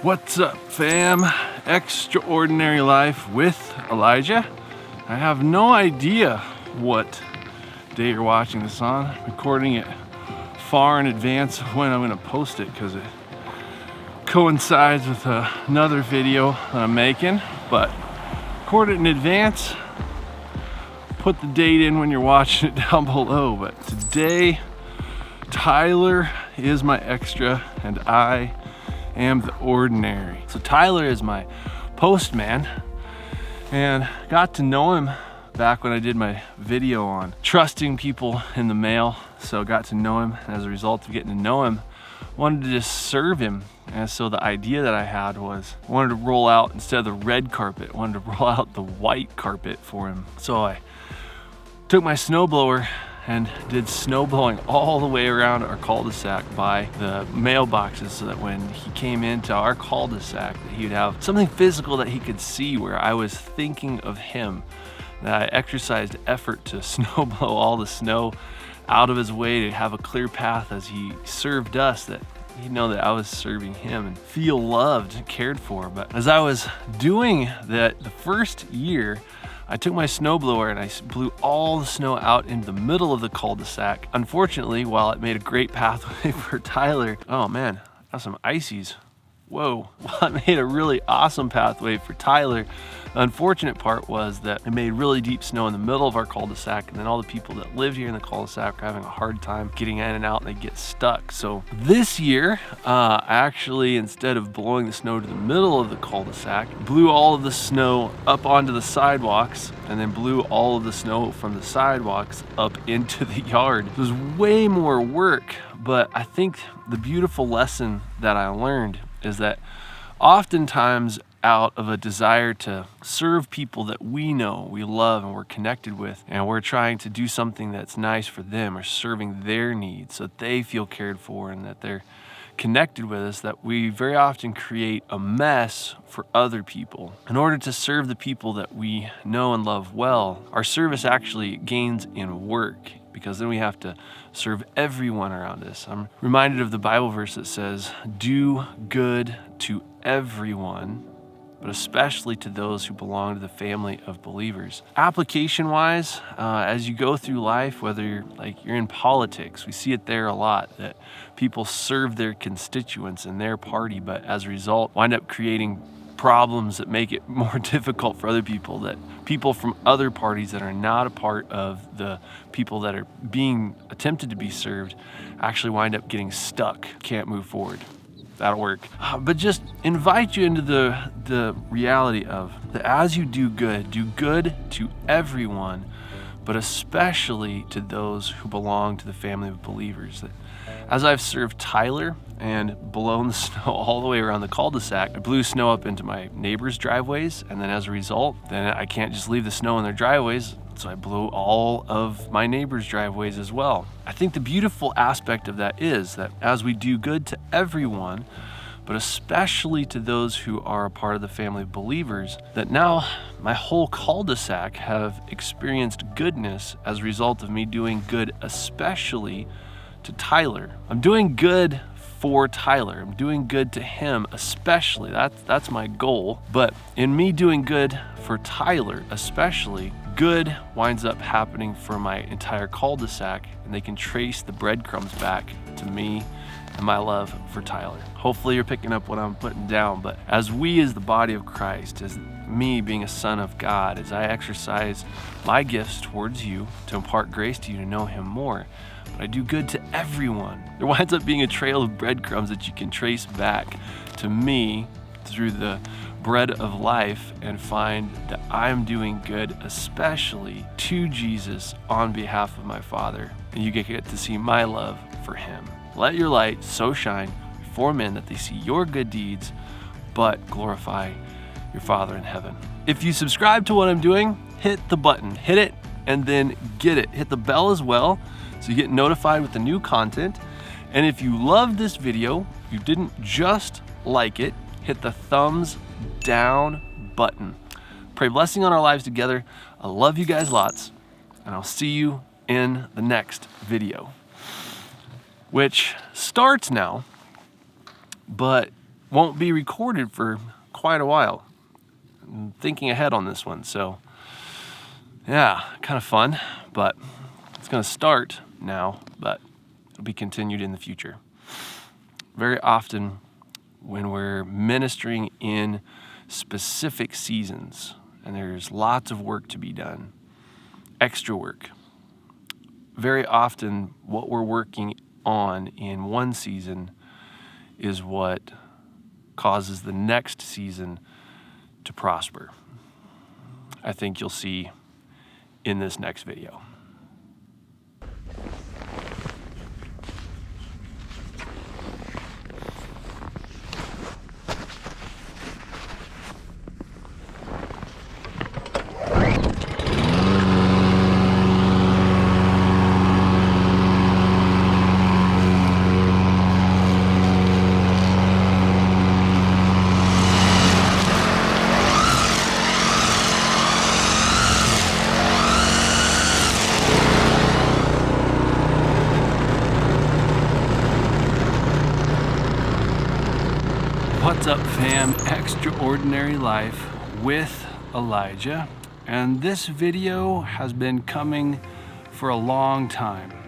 What's up, fam? Extraordinary Life with Elijah. I have no idea what day you're watching this on. I'm recording it far in advance of when I'm going to post it because it coincides with another video that I'm making. But record it in advance. Put the date in when you're watching it down below. But today, Tyler is my extra and I am the ordinary. So Tyler is my postman, and got to know him back when I did my video on trusting people in the mail. So got to know him, and as a result of getting to know him, wanted to just serve him. And so the idea that I had was I wanted to roll out, instead of the red carpet, I wanted to roll out the white carpet for him. So I took my snowblower and did snow blowing all the way around our cul-de-sac by the mailboxes, so that when he came into our cul-de-sac, that he would have something physical that he could see where I was thinking of him. That I exercised effort to snow blow all the snow out of his way to have a clear path as he served us, that he'd know that I was serving him and feel loved and cared for. But as I was doing that the first year, I took my snowblower and I blew all the snow out into the middle of the cul-de-sac. Unfortunately, while it made a great pathway for Tyler, oh man, got some ices. Whoa, well, it made a really awesome pathway for Tyler. The unfortunate part was that it made really deep snow in the middle of our cul-de-sac, and then all the people that lived here in the cul-de-sac were having a hard time getting in and out, and they get stuck. So this year, I actually, instead of blowing the snow to the middle of the cul-de-sac, blew all of the snow up onto the sidewalks, and then blew all of the snow from the sidewalks up into the yard. It was way more work, but I think the beautiful lesson that I learned is that oftentimes, out of a desire to serve people that we know, we love, and we're connected with, and we're trying to do something that's nice for them or serving their needs so that they feel cared for and that they're connected with us, that we very often create a mess for other people. In order to serve the people that we know and love well, our service actually gains in work, because then we have to serve everyone around us. I'm reminded of the Bible verse that says, "Do good to everyone, but especially to those who belong to the family of believers." Application-wise, as you go through life, whether you're in politics, we see it there a lot, that people serve their constituents in their party, but as a result, wind up creating problems that make it more difficult for other people, that people from other parties that are not a part of the people that are being attempted to be served actually wind up getting stuck, can't move forward. That'll work. But just invite you into the reality of that as you do good to everyone, but especially to those who belong to the family of believers. That as I've served Tyler and blown the snow all the way around the cul-de-sac, I blew snow up into my neighbors' driveways, and then as a result, then I can't just leave the snow in their driveways, so I blew all of my neighbors' driveways as well. I think the beautiful aspect of that is that as we do good to everyone, but especially to those who are a part of the family of believers, that now my whole cul-de-sac have experienced goodness as a result of me doing good, especially to Tyler. I'm doing good for Tyler. I'm doing good to him, especially. That's my goal. But in me doing good for Tyler, especially, good winds up happening for my entire cul-de-sac, and they can trace the breadcrumbs back to me and my love for Tyler. Hopefully you're picking up what I'm putting down, but as we as the body of Christ, as me being a son of God, as I exercise my gifts towards you to impart grace to you to know him more, but I do good to everyone, there winds up being a trail of breadcrumbs that you can trace back to me through the bread of life and find that I'm doing good, especially to Jesus on behalf of my Father, and you get to see my love for him. Let your light so shine before men that they see your good deeds, but glorify your Father in heaven. If you subscribe to what I'm doing, hit the button, hit it, and then get it. Hit the bell as well, so you get notified with the new content. And if you loved this video, you didn't just like it, hit the thumbs down button. Pray blessing on our lives together. I love you guys lots, and I'll see you in the next video, which starts now, but won't be recorded for quite a while. I'm thinking ahead on this one, so yeah, kind of fun, but it's gonna start now, but it'll be continued in the future. Very often when we're ministering in specific seasons and there's lots of work to be done, extra work, very often what we're working on in one season is what causes the next season to prosper. I think you'll see in this next video. What's up, fam? Extraordinary Life with Elijah, and this video has been coming for a long time.